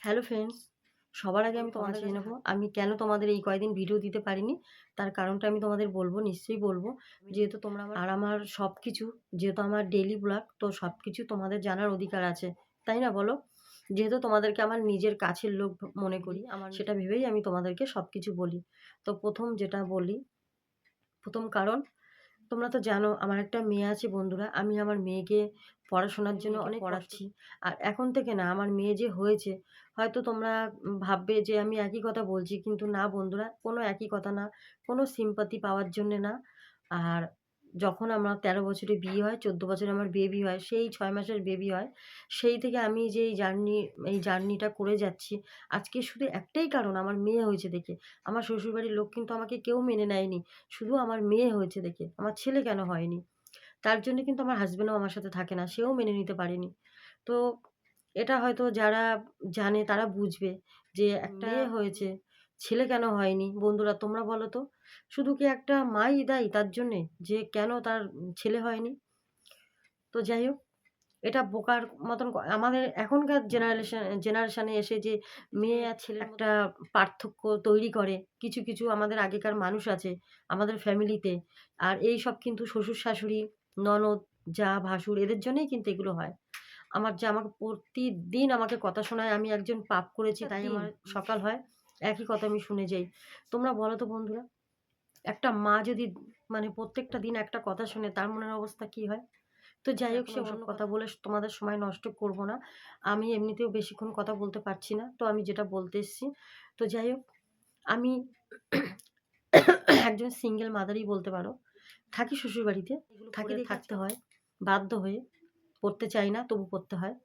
Hello friends, সবার আগে আমি তোমাদের কাছে নেবো আমি কেন তোমাদের এই কয়দিন ভিডিও দিতে পারিনি তার কারণটা আমি তোমাদের বলবো, নিশ্চয়ই বলবো। যেহেতু তোমরা আমার সব কিছু, যেহেতু আমার ডেইলি ব্লগ, তো সব কিছু তোমাদের জানার অধিকার আছে, তাই না বলো? যেহেতু তোমাদেরকে আমার নিজের কাছের লোক মনে করি, আমার সেটা ভেবেই আমি তোমাদেরকে সব কিছু বলি। তো প্রথম যেটা বলি, প্রথম কারণ, তোমরা তো জানো আমার একটা মেয়ে আছে বন্ধুরা। আমি আমার মেয়েকে পড়াশোনার জন্য অনেক পড়াচ্ছি। আর এখন থেকে না, আমার মেয়ে যে হয়েছে, হয়তো তোমরা ভাববে যে আমি একই কথা বলছি, কিন্তু না বন্ধুরা, কোনো একই কথা না, কোনো সিম্পাথি পাওয়ার জন্যে না। আর যখন আমার ১৩ বছরে বিয়ে হয়, ১৪ বছরে আমার বেবি হয়, সেই ৬ মাসের বেবি হয়, সেই থেকে আমি যে এই জার্নিটা করে যাচ্ছি, আজকে শুধু একটাই কারণ, আমার মেয়ে হয়েছে দেখে। আমার শ্বশুরবাড়ির লোক কিন্তু আমাকে কেউ মেনে নেয়নি, শুধু আমার মেয়ে হয়েছে দেখে। আমার ছেলে কেন হয়নি? তার জন্য কিন্তু আমার হাসব্যান্ডও আমার সাথে থাকে না, সেও মেনে নিতে পারেনি। তো এটা হয়তো যারা জানে তারা বুঝবে যে একটা মেয়ে হয়েছে, ছেলে কেন হয়নি? বন্ধুরা তোমরা বলো তো? শুধু কি একটা মাই দায়ী তার জন্যে যে কেন তার ছেলে হয়নি? তো যাই হোক, এটা বোকার মতন আমাদের এখনকার জেনারেশনে এসে যে মেয়ে আর ছেলের একটা পার্থক্য তৈরি করে, কিছু, কিছু আমাদের আগেকার মানুষ আছে আমাদের ফ্যামিলিতে। আর এইসব কিন্তু শ্বশুর-শাশুড়ি, ননদ, জা, ভাসুর এদের জন্যই কিন্তু এগুলো হয়। আমার যা আমাকে প্রতিদিন আমাকে কথা শোনায় আমি একজন পাপ করেছি, তাই আমার সকাল হয় একই কথা আমি শুনে যাই। তোমরা বলো তো বন্ধুরা, একটা মা যদি মানে প্রত্যেকটা দিন একটা কথা শোনে, তার মনের অবস্থা কি হয়? তো যাই হোক, সে অন্য কথা বলে তোমাদের সময় নষ্ট করব না। আমি এমনিতেও বেশিক্ষণ কথা বলতে পারছি না। তো আমি যেটা বলতে এসেছি, তো যাই হোক, আমি একজন সিঙ্গেল মাদারই বলতে পারো। থাকি শ্বশুরবাড়িতে, থাকি দেখে থাকতে হয়, বাধ্য হয়ে। পড়তে চাই না, তবু পড়তে হয়।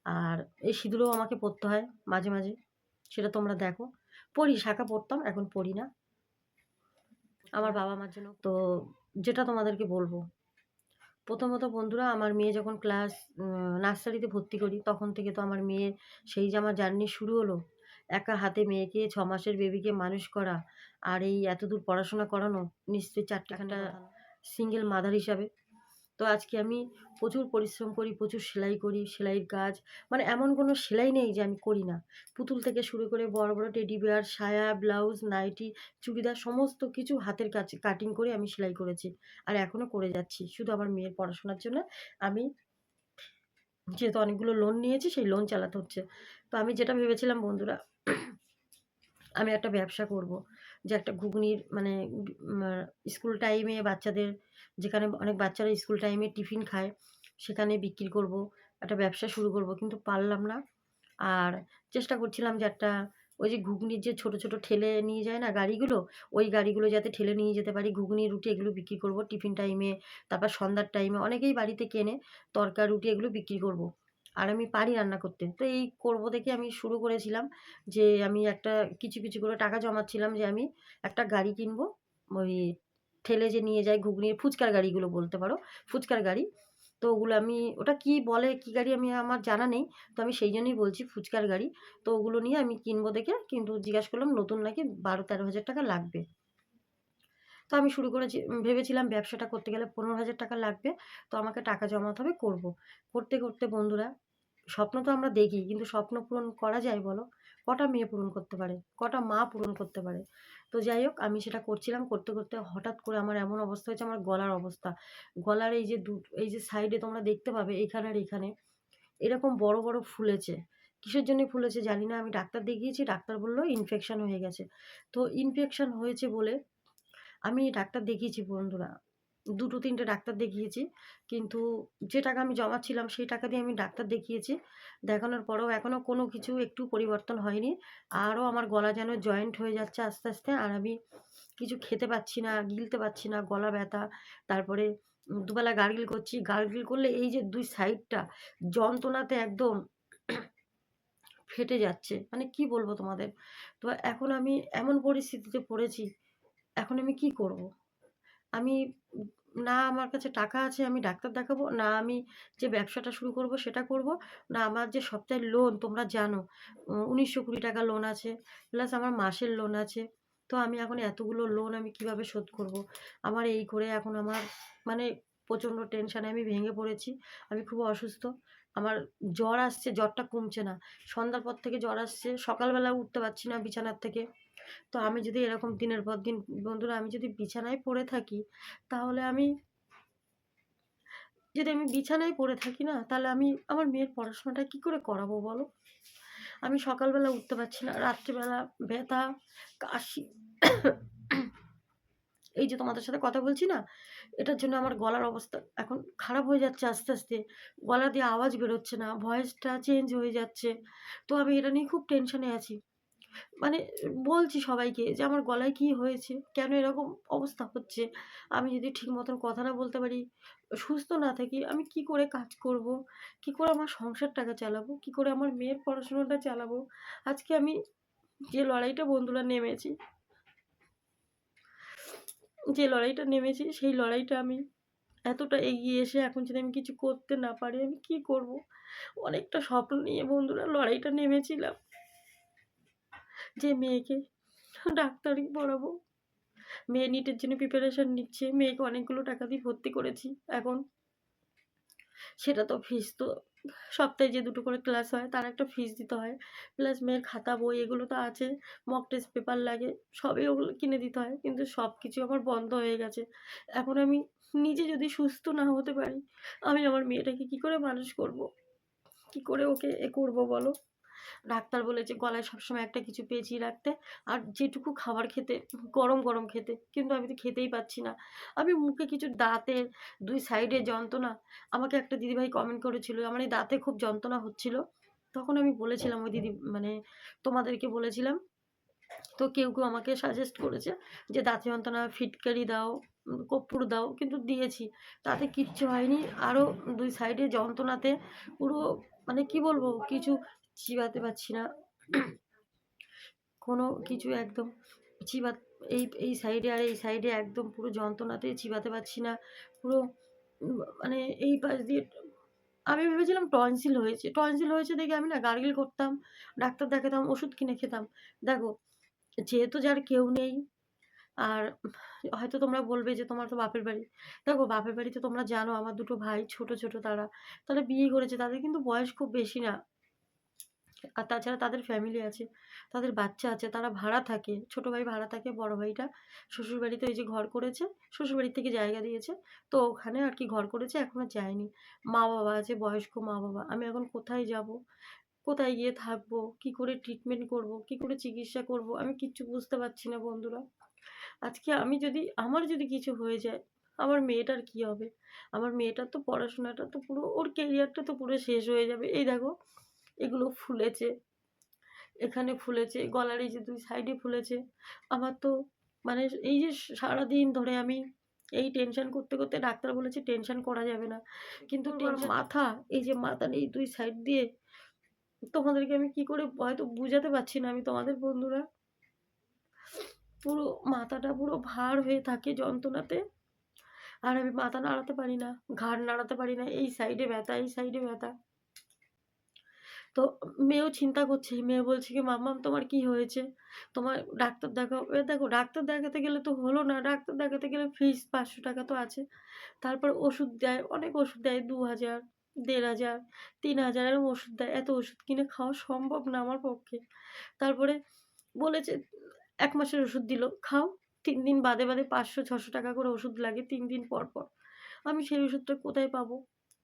আর এই সিঁদুরও আমাকে পড়তে হয় মাঝে, মাঝে। সেটা তোমরা দেখো। পড়ি, শাঁখা পড়তাম, এখন পড়ি না। আমার বাবা-মার জন্য। তো যেটা তোমাদেরকে বলব, প্রথমত বন্ধুরা, আমার মেয়ে যখন ক্লাস নার্সারিতে ভর্তি করি, তখন থেকে তো আমার মেয়ের সেই যে আমার জার্নি শুরু হলো। একা হাতে মেয়েকে ৬ মাসের বেবিকে মানুষ করা, আর এই এতদূর পড়াশোনা করানো, নিশ্চয়ই চারটেখানা সিঙ্গেল মাদার হিসাবে। তো আজকে আমি প্রচুর পরিশ্রম করি, প্রচুর সেলাই করি, সেলাইয়ের কাজ, মানে এমন কোনো সেলাই নেই যে আমি করি না। পুতুল থেকে শুরু করে বড়, বড় টেডি বিয়ার, সায়া, ব্লাউজ, নাইটি, চুড়িদার সমস্ত কিছু হাতের কাছে কাটিং করে আমি সেলাই করেছি। আর এখনও করে যাচ্ছি। শুধু আমার মেয়ের পড়াশোনার জন্য আমি, যেহেতু অনেকগুলো লোন নিয়েছি, সেই লোন চালাতে হচ্ছে। তো আমি যেটা ভেবেছিলাম বন্ধুরা, আমি একটা ব্যবসা করব। যে একটা ঘুগনির মানে স্কুল টাইমে বাচ্চাদের, যেখানে অনেক বাচ্চারা স্কুল টাইমে টিফিন খায়, সেখানে বিক্রি করব। একটা ব্যবসা শুরু করব, কিন্তু পারলাম না। আর চেষ্টা করছিলাম যে একটা, ওই যে ঘুগনির যে ছোট, ছোট ঠেলে নিয়ে যায় না গাড়িগুলো, ওই গাড়িগুলো যাতে ঠেলে নিয়ে যেতে পারি। ঘুগনি, রুটি এগুলো বিক্রি করব টিফিন টাইমে। তারপর সন্ধ্যার টাইমে অনেকেই বাড়িতে কেনে, তড়কা, রুটি এগুলো বিক্রি করব। আর আমি পারি রান্না করতে। তো এই করব দেখে আমি শুরু করেছিলাম যে আমি একটা কিছু, কিছু করে টাকা জমাচ্ছিলাম যে আমি একটা গাড়ি কিনবো। ওই ঠেলে যে নিয়ে যায় ঘুগনির, ফুচকার গাড়িগুলো বলতে পারো, ফুচকার গাড়ি। তো ওগুলো আমি, ওটা কি বলে, কি গাড়ি আমি, আমার জানা নেই। তো আমি সেই জন্যই বলছি ফুচকার গাড়ি। তো ওগুলো নিয়ে আমি কিনবো দেখে, কিন্তু জিজ্ঞাসা করলাম নতুন নাকি ১২-১৩ হাজার টাকা লাগবে। তো আমি শুরু করেছি, ভেবেছিলাম ব্যবসাটা করতে গেলে ১৫,০০০ টাকা লাগবে। তো আমাকে টাকা জমাতে হবে, করব। করতে, করতে বন্ধুরা, স্বপ্ন তো আমরা দেখি, কিন্তু স্বপ্ন পূরণ করা যায় বলো? কটা মেয়ে পূরণ করতে পারে? কটা মা পূরণ করতে পারে? তো যাই হোক, আমি সেটা করছিলাম। করতে, করতে হঠাৎ করে আমার এমন অবস্থা হয়েছে, আমার গলার অবস্থা। গলার এই যে এই যে সাইডে তোমরা দেখতে পাবে, এইখানে আর এইখানে এরকম বড়, বড় ফুলেছে। কিসের জন্য ফুলেছে জানি না। আমি ডাক্তার দেখিয়েছি, ডাক্তার বলল ইনফেকশন হয়ে গেছে। তো ইনফেকশন হয়েছে বলে আমি ডাক্তার দেখিয়েছি বন্ধুরা। ২টো ৩টে ডাক্তার দেখিয়েছি। কিন্তু যে টাকা আমি জমাচ্ছিলাম সেই টাকা দিয়ে আমি ডাক্তার দেখিয়েছি। দেখানোর পরেও এখনও কোনো কিছু একটু পরিবর্তন হয়নি। আরও আমার গলা যেন জয়েন্ট হয়ে যাচ্ছে আস্তে, আস্তে। আর আমি কিছু খেতে পাচ্ছি না, গিলতে পারছি না, গলা ব্যথা। তারপরে দুবেলা গার্গিল করছি। গার্গিল করলে এই যে ২ সাইডটা যন্ত্রণাতে একদম ফেটে যাচ্ছে। মানে কি বলব তোমাদের? তো এখন আমি এমন পরিস্থিতিতে পড়েছি, এখন আমি কি করব? আমি না আমার কাছে টাকা আছে আমি ডাক্তার দেখাবো, না আমি যে ব্যবসাটা শুরু করব সেটা করব, না আমার যে সপ্তাহের লোন তোমরা জানো, ৳১৯০০ লোন আছে, প্লাস আমার মাসের লোন আছে। তো আমি এখন এতগুলো লোন আমি কিভাবে শোধ করব? আমার এই করে এখন আমার মানে প্রচণ্ড টেনশনে আমি ভেঙে পড়েছি। আমি খুব অসুস্থ। আমার জ্বর আসছে, জ্বরটা কমছে না। সন্ধ্যার পর থেকে জ্বর আসছে, সকালবেলা উঠতে পারছি না বিছানার থেকে। তো আমি যদি এরকম দিনের পর দিন বন্ধুরা আমি যদি বিছানায় পড়ে থাকি, তাহলে আমি বিছানায় পড়ে থাকি না, তাহলে আমি আমার মেয়ের পড়াশোনাটা কি করে করাবো বলো? আমি সকালবেলা উঠতে পারছি না, রাত্রিবেলা ব্যথা, কাশি। এই যে তোমাদের সাথে কথা বলছি না, এটার জন্য আমার গলার অবস্থা এখন খারাপ হয়ে যাচ্ছে আস্তে, আস্তে। গলা দিয়ে আওয়াজ বেরোচ্ছে না, ভয়েসটা চেঞ্জ হয়ে যাচ্ছে। তো আমি এটা নিয়ে খুব টেনশনে আছি। মানে বলছি সবাইকে যে আমার গলায় কি হয়েছে? কেন এরকম অবস্থা হচ্ছে? আমি যদি ঠিক মতন কথা না বলতে পারি, সুস্থ না থাকি, আমি কি করে কাজ করব? কি করে আমার সংসারটাকে চালাবো? কি করে আমার মেয়ের পড়াশোনাটা চালাবো? আজকে আমি যে লড়াইটা বন্ধুরা নেমেছি, সেই লড়াইটা আমি এতটা এগিয়ে এসে এখন যদি আমি কিছু করতে না পারি, আমি কি করব? অনেকটা স্বপ্ন নিয়ে বন্ধুরা লড়াইটা নেমেছিলাম যে মেয়েকে ডাক্তারি পড়াবো। মেয়ে নিটের জন্য প্রিপারেশন নিচ্ছে। মেয়েকে অনেকগুলো টাকা দিয়ে ভর্তি করেছি। এখন সেটা তো ফিস তো সপ্তাহে যে ২ টো করে ক্লাস হয় তার একটা ফিস দিতে হয়। প্লাস মেয়ের খাতা, বই এগুলো তো আছে। মক টেস্ট পেপার লাগে। সবই ওগুলো কিনে দিতে হয়। কিন্তু সবকিছু আমার বন্ধ হয়ে গেছে। এখন আমি নিজে যদি সুস্থ না হতে পারি, আমি আমার মেয়েটাকে কি করে মানুষ করব? কি করে ওকে করব বলো? ডাক্তার বলেছে গলায় সবসময় একটা কিছু পেঁচিয়ে রাখতে, আর যেটুকু খাবার খেতে গরম, গরম খেতে। কিন্তু আমি তো খেতেই পাচ্ছি না। আমি মুখে কিছু দাঁতের ২ সাইডে যন্ত্রণা, আমাকে একটা দিদিভাই কমেন্ট করেছিল আমার এই দাঁতে খুব যন্ত্রণা হচ্ছিল। তখন আমি বলেছিলাম ওই দিদি মানে তোমাদেরকে বলেছিলাম। তো কেউ আমাকে সাজেস্ট করেছে যে দাঁতে যন্ত্রণা ফিটকারি দাও, কর্পূর দাও। কিন্তু দিয়েছি। তাতে কিচ্ছু হয়নি। আরও ২ সাইডে যন্ত্রণাতে পুরো মানে কি বলবো কিছু চিবাতে পারছি না। কোনো কিছু একদম চিবা এই সাইডে আর এই সাইডে একদম পুরো যন্ত্রণাতে চিবাতে পারছি না। পুরো মানে এই পাশ দিয়ে আমি ভেবেছিলাম টনসিল হয়েছে। টনসিল হয়েছে দেখে আমি না গার্গল করতাম, ডাক্তার দেখাতাম, ওষুধ কিনে খেতাম। দেখো, যেহেতু যার কেউ নেই, আর হয়তো তোমরা বলবে যে তোমার তো বাপের বাড়ি। দেখো বাপের বাড়িতে তোমরা জানো আমার ২ টো ভাই ছোট, ছোট তারা। তারা বিয়ে করেছে। তাদের কিন্তু বয়স খুব বেশি না। আর তাছাড়া তাদের ফ্যামিলি আছে, তাদের বাচ্চা আছে, তারা ভাড়া থাকে। ছোট ভাই ভাড়া থাকে, বড় ভাইটা শ্বশুরবাড়িতে ওই যে ঘর করেছে, শ্বশুরবাড়ি থেকে জায়গা দিয়েছে। তো ওখানে আর কি ঘর করেছে, এখনো যায়নি। মা-বাবা আছে, বয়স্ক মা-বাবা। আমি এখন কোথায় যাব? কোথায় গিয়ে থাকবো? কি করে ট্রিটমেন্ট করব? কি করে চিকিৎসা করব? আমি কিচ্ছু বুঝতে পারছি না বন্ধুরা। আজকে আমার যদি কিছু হয়ে যায়, আমার মেয়েটার কি হবে? আমার মেয়েটার তো পড়াশোনাটা তো পুরো ওর কেরিয়ারটা তো পুরো শেষ হয়ে যাবে। এই দেখো এগুলো ফুলেছে, এখানে ফুলেছে, গলার এই যে ২ সাইডে ফুলেছে। আমার তো মানে এই যে সারাদিন ধরে আমি এই টেনশন করতে, করতে ডাক্তার বলেছে টেনশন করা যাবে না। কিন্তু মাথা, এই যে মাথার এই ২ সাইড দিয়ে তোমাদেরকে আমি কি করে হয়তো বুঝাতে পারছি না আমি তোমাদের বন্ধুরা। পুরো মাথাটা পুরো ভার হয়ে থাকে যন্ত্রণাতে। আর আমি মাথা নাড়াতে পারি না, ঘাড় নাড়াতে পারি না। এই সাইডে ব্যথা, এই সাইডে ব্যথা। তো মেয়েও চিন্তা করছে। মেয়ে বলছে কি, "মাম্মাম তোমার কি হয়েছে? তোমার ডাক্তার দেখাও।" এবার দেখো ডাক্তার দেখাতে গেলে তো হলো না। ডাক্তার দেখাতে গেলে ফিস ৳৫০০ তো আছে। তারপর ওষুধ দেয়, অনেক ওষুধ দেয় ২,০০০, ১,৫০০, ৩,০০০ এরকম ওষুধ দেয়। এত ওষুধ কিনে খাওয়া সম্ভব না আমার পক্ষে। তারপরে বলেছে ১ মাসের ওষুধ দিল, "খাও।" ৩ দিন বাদে, বাদে ৳৫০০-৬০০ করে ওষুধ লাগে ৩ দিন পর, পর। আমি সেই ওষুধটা কোথায় পাবো?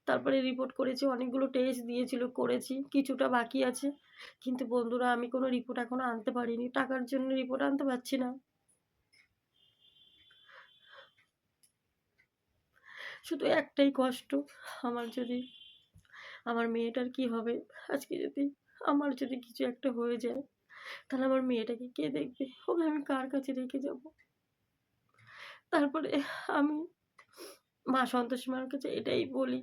তারপরে রিপোর্ট করেছি, অনেকগুলো টেস্ট দিয়েছিল, করেছি। কিছুটা বাকি আছে। কিন্তু বন্ধুরা আমি কোনো রিপোর্ট এখনো আনতে পারিনি। টাকার জন্য রিপোর্ট আনতে পারছি না। শুধু একটাই কষ্ট, আমার যদি আমার মেয়েটার কি হবে? আজকে যদি আমার যদি কিছু একটা হয়ে যায়, তাহলে আমার মেয়েটাকে কে দেখবে? ওকে আমি কার কাছে রেখে যাবো? তারপরে আমি মা সন্তোষী মার কাছে এটাই বলি,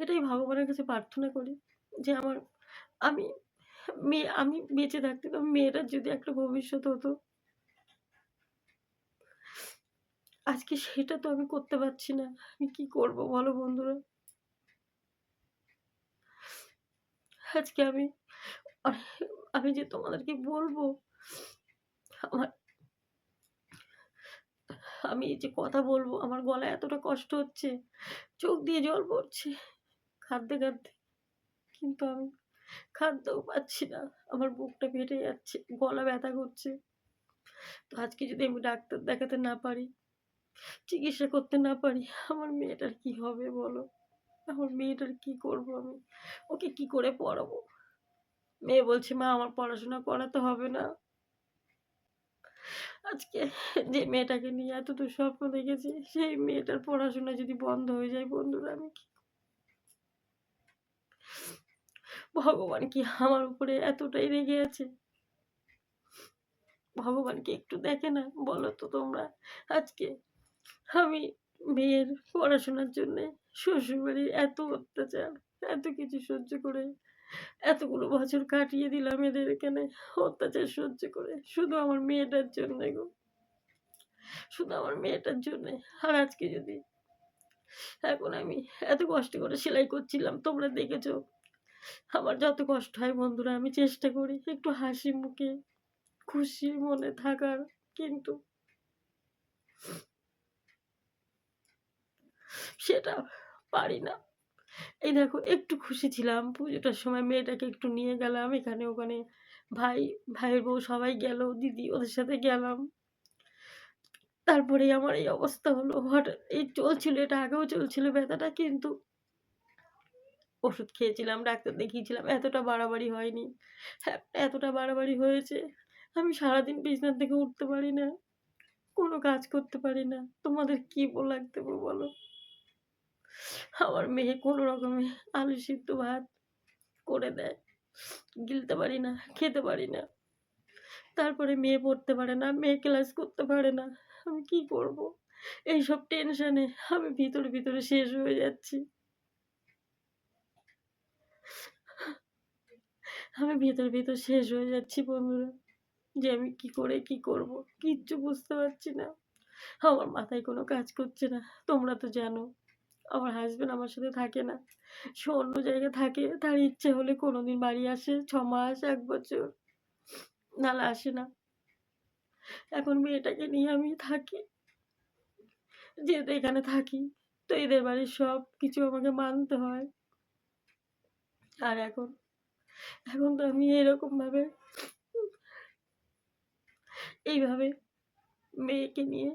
এটাই ভগবানের কাছে প্রার্থনা করি যে আমি আমি বেঁচে থাকতে তো মেয়েটার যদি একটা ভবিষ্যৎ হতো। আজকে সেটা তো আমি করতে পারছি না। আমি কি করব বলো বন্ধুরা? আজকে অনে আমি যে তোমাদেরকে বলবো, আমার আমি এই যে কথা বলবো, আমার গলায় এতটা কষ্ট হচ্ছে, চোখ দিয়ে জল পড়ছে কাঁদতে, কাঁদতে। কিন্তু আমি খাদ্যও পাচ্ছি না। আমার বুকটা ফেটে যাচ্ছে, গলা ব্যথা করছে। তো আজকে যদি আমি ডাক্তার দেখাতে না পারি, চিকিৎসা করতে না পারি, আমার মেয়েটার কি হবে বলো? আমার মেয়েটার কি করব আমি? ওকে কি করে পড়াবো? মেয়ে বলছে, "মা আমার পড়াশোনা করাতে হবে না।" আজকে যে মেয়েটাকে নিয়ে এতদূর স্বপ্ন দেখেছি, সেই মেয়েটার পড়াশোনা যদি বন্ধ হয়ে যায় বন্ধুরা, আমি কি ভগবান কি আমার উপরে এতটাই রেগে আছে? ভগবান কি একটু দেখে না? বলো তো তোমরা। আজকে আমি মেয়ের পড়াশোনার জন্যে শ্বশুরবাড়ির এত অত্যাচার, এত কিছু সহ্য করে এতগুলো বছর কাটিয়ে দিলাম এদের এখানে অত্যাচার সহ্য করে। শুধু আমার মেয়েটার জন্যে গো। শুধু আমার মেয়েটার জন্যে। আর আজকে যদি এখন আমি এত কষ্ট করে সেলাই করছিলাম, তোমরা দেখেছো। আমার যত কষ্ট হয় বন্ধুরা, আমি চেষ্টা করি একটু হাসি মুখে খুশি মনে থাকার, কিন্তু সেটা পারি না। এই দেখো একটু খুশি ছিলাম, পুজোটার সময় মেয়েটাকে একটু নিয়ে গেলাম এখানে ওখানে, ভাই, ভাইয়ের বউ সবাই গেল, দিদি ওদের সাথে গেলাম। তারপরেই আমার এই অবস্থা হলো। হঠাৎ এই চলছিল, এটা আগেও চলছিল ব্যথাটা, কিন্তু ওষুধ খেয়েছিলাম, ডাক্তার দেখিয়েছিলাম, এতটা বাড়াবাড়ি হয়নি। হ্যাঁ, এতটা বাড়াবাড়ি হয়েছে, আমি সারাদিন বিছানা থেকে উঠতে পারি না, কোনো কাজ করতে পারি না। তোমাদের কি লাগতে বলো? আমার মেয়ে কোনো রকমে আলু সিদ্ধ ভাত করে দেয়, গিলতে পারি না, খেতে পারি না। তারপরে মেয়ে পড়তে পারে না, মেয়ে ক্লাস করতে পারে না। আমি কি করব? এইসব টেনশনে আমি ভিতরে, ভিতরে শেষ হয়ে যাচ্ছি। আমি ভিতরে, ভিতরে শেষ হয়ে যাচ্ছি বন্ধুরা। যে আমি কি করে কি করব? কিচ্ছু বুঝতে পারছি না। আমার মাথায় কোনো কাজ করছে না। তোমরা তো জানো আমার হাসব্যান্ড আমার সাথে থাকে না। সে অন্য জায়গায় থাকে। তার ইচ্ছে হলে কোনোদিন বাড়ি আসে ৬ মাস, ১ বছর। নাহলে আসে না। এখন মেয়েটাকে নিয়ে আমি থাকি। যেহেতু এখানে থাকি, তো এদের বাড়ির সবকিছু আমাকে মানতে হয়। আর এখন তো আমি এরকমভাবে এইভাবে মেয়েকে নিয়ে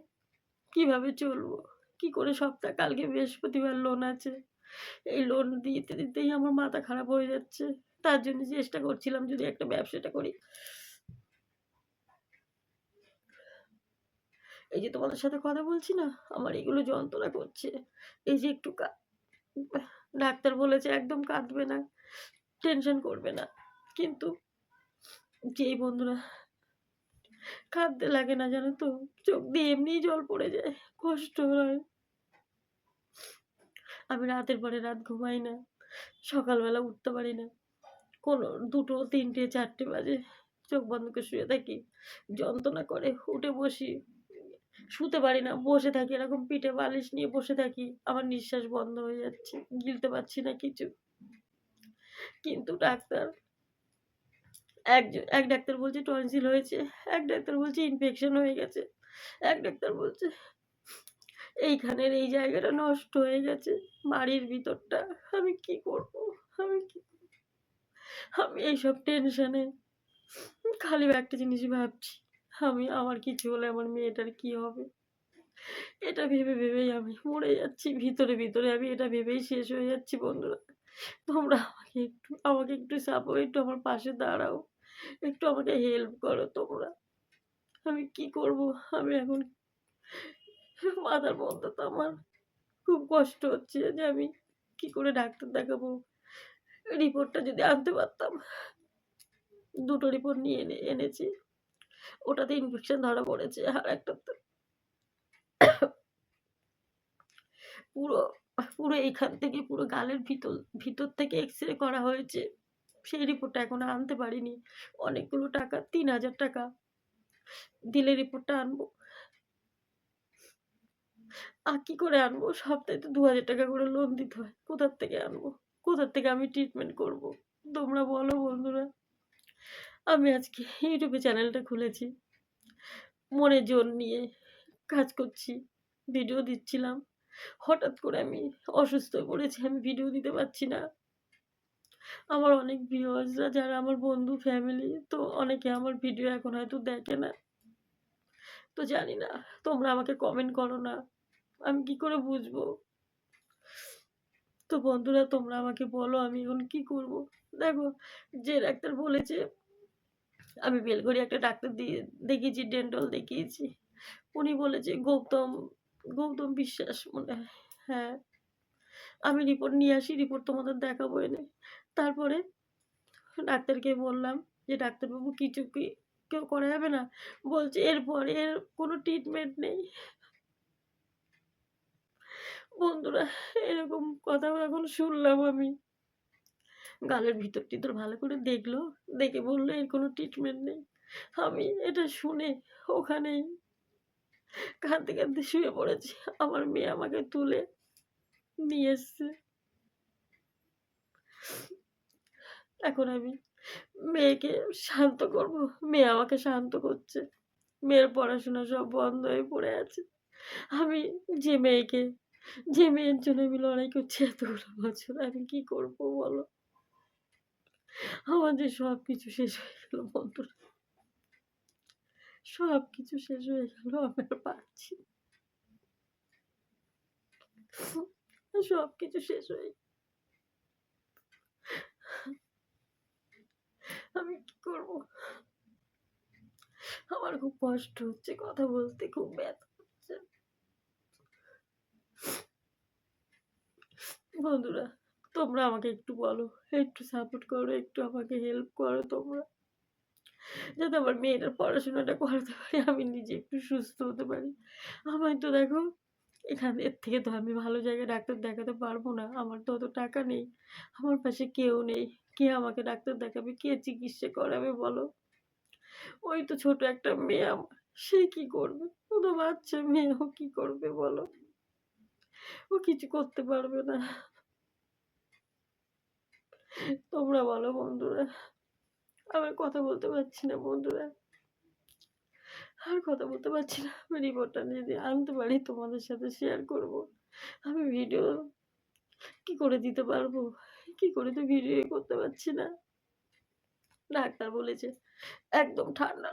কিভাবে চলবো? কি করে কালকে বৃহস্পতিবার লোন আছে। এই লোন দিতে, দিতেই আমার মাথা খারাপ হয়ে যাচ্ছে। তার জন্য চেষ্টা করছিলাম যদি একটা ব্যবসাটা করি। এই যে তোমাদের সাথে কথা বলছি না, আমার এগুলো যন্ত্রণা করছে। এই যে একটু ডাক্তার বলেছে একদম কাঁদবে না, টেনশন করবে না। কিন্তু যেই বন্ধুরা কাঁদতে লাগে না জানো তো, চোখ দিয়ে এমনিই জল পড়ে যায়, কষ্ট হয়। আমি রাতের পরে রাত ঘুমাই না, সকালবেলা উঠতে পারি না। কোনো ২টো, ৩টে, ৪টে বাজে চোখ বন্ধ করে শুয়ে থাকি। যন্ত্রণা করে, উঠে বসি, শুতে পারি না, বসে থাকি এরকম পিঠে বালিশ নিয়ে বসে থাকি। আমার নিঃশ্বাস বন্ধ হয়ে যাচ্ছে, গিলতে পারছি না কিছু। কিন্তু ডাক্তার এক ডাক্তার বলছে টনসিল হয়েছে, এক ডাক্তার বলছে ইনফেকশন হয়ে গেছে, এক ডাক্তার বলছে এইখানের এই জায়গাটা নষ্ট হয়ে গেছে, বাড়ির ভিতরটা। আমি কি করব? আমি কি আমি এইসব টেনশনে খালি একটা জিনিসই ভাবছি, আমার কিছু হলে আমার মেয়েটার কি হবে? এটা ভেবে, ভেবেই আমি মরে যাচ্ছি। ভিতরে, ভিতরে আমি এটা ভেবেই শেষ হয়ে যাচ্ছি বন্ধুরা। তোমরা আমাকে একটু সাপোর্ট, একটু আমার পাশে দাঁড়াও। একটু আমাকে হেল্প করো তোমরা। আমি কি করব? আমি এখন মাথার মধ্যে তো আমার খুব কষ্ট হচ্ছে যে আমি কি করে ডাক্তার দেখাবো? রিপোর্টটা যদি আনতে পারতাম। ২ টো রিপোর্ট নিয়ে এনেছি। ওটাতে ইনফেকশন ধরা পড়েছে। আর একটাতে পুরো, পুরো এইখান থেকে পুরো গালের ভিতর থেকে এক্স-রে করা হয়েছে। সেই রিপোর্টটা এখনো আনতে পারিনি। অনেকগুলো টাকা, ৩,০০০ টাকা দিলে রিপোর্টটা আনবো। কি করে আনবো? সপ্তাহে তো ২,০০০ টাকা করে লোন দিতে হয়। কোথার থেকে আনবো? কোথার থেকে আমি ট্রিটমেন্ট করব? তোমরা বলো বন্ধুরা। আমি আজকে YouTube এ চ্যানেলটা খুলেছি। মনে জোর নিয়ে কাজ করছি। ভিডিও দিচ্ছিলাম। হঠাৎ করে আমি অসুস্থ হয়ে পড়েছি। আমি ভিডিও দিতে পারছি না। আমার অনেক ভিউয়ার্সরা যারা আমার বন্ধু, ফ্যামিলি, তো অনেকে আমার ভিডিও এখন হয়তো দেখে না। তো জানি না, তোমরা আমাকে কমেন্ট করো না। আমি কি করে বুঝবো? তো বন্ধুরা তোমরা আমাকে বলো আমি এখন কি করব? দেখো, যে ডাক্তার বলেছে, আমি বেলঘড়িয়া একটা ডাক্তার দেখিয়েছি, ডেন্টাল দেখিয়েছি। উনি বলেছে গৌতম বিশ্বাস মনে হয়। হ্যাঁ, আমি রিপোর্ট নিয়ে আসি, রিপোর্ট তোমাদের দেখাবো এনে। তারপরে ডাক্তারকে বললাম যে, "ডাক্তারবাবু কিছু কি কেউ করা যাবে না?" বলছে, "এরপরে এর কোনো ট্রিটমেন্ট নেই।" বন্ধুরা এরকম কথা এখন শুনলাম আমি। গালের ভিতর-টিতর ভালো করে দেখলো, দেখে বলল, "এর কোনো ট্রিটমেন্ট নেই।" আমি এটা শুনে ওখানেই কাঁদতে, কাঁদতে শুয়ে পড়েছি। আমার মেয়ে আমাকে তুলে নিয়ে এসছে। এখন আমি মেয়েকে শান্ত করব। মেয়ে আমাকে শান্ত করছে। মেয়ের পড়াশোনা সব বন্ধ হয়ে পড়ে আছে। আমি যে মেয়েকে যে মেয়ের জন্য আমি লড়াই করছি এতগুলো বছর, আমি কি করব বলো? আমার যে সবকিছু শেষ হয়ে গেল বন্ধুরা। সবকিছু শেষ হয়ে গেল। আমি আর পারছি না। সবকিছু শেষ হয়ে আমি কি করব? আমার খুব কষ্ট হচ্ছে। কথা বলতে খুব ব্যথা হচ্ছে। বন্ধুরা তোমরা আমাকে একটু বলো, একটু সাপোর্ট করো, একটু আমাকে হেল্প করো তোমরা। যাতে আমার মেয়েটার পড়াশোনাটা করাতে পারি, আমি নিজে একটু সুস্থ হতে পারি। আমায় তো দেখো, এর থেকে তো আমি ভালো জায়গায় ডাক্তার দেখাতে পারবো না। আমার তো অত টাকা নেই। আমার পাশে কেউ নেই। কে আমাকে ডাক্তার দেখাবে? কে চিকিৎসা করাবে বলো? ওই তো ছোট একটা মেয়ে আমার। সে কি করবে? ও তো বাচ্চা মেয়ে, ও কি করবে বলো? ও কিছু করতে পারবে না। তোমরা বলো বন্ধুরা। আমি কথা বলতে পারছি না বন্ধুরা। আর কথা বলতে পারছি না। আমি রিপোর্টটা যদি আনতে পারি তোমাদের সাথে শেয়ার করব। আমি ভিডিও কি করে দিতে পারবো? কি করে তো ভিডিও করতে পারছি না। ডাক্তার বলেছে একদম ঠান্ডা।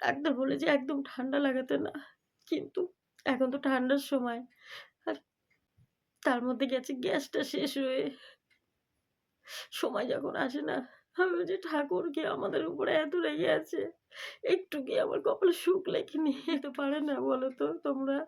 ডাক্তার বলেছে একদম ঠান্ডা লাগাতে না। কিন্তু এখন তো ঠান্ডার সময়। আর তার মধ্যে গেছে গ্যাসটা শেষ হয়ে। সময় যখন আসে না, আমি বলছি ঠাকুর কি আমাদের উপরে এত রেগে আছে? একটু কি আমার কপালে সুখ লেখেনি? তো পারে না বলো তো তোমরা?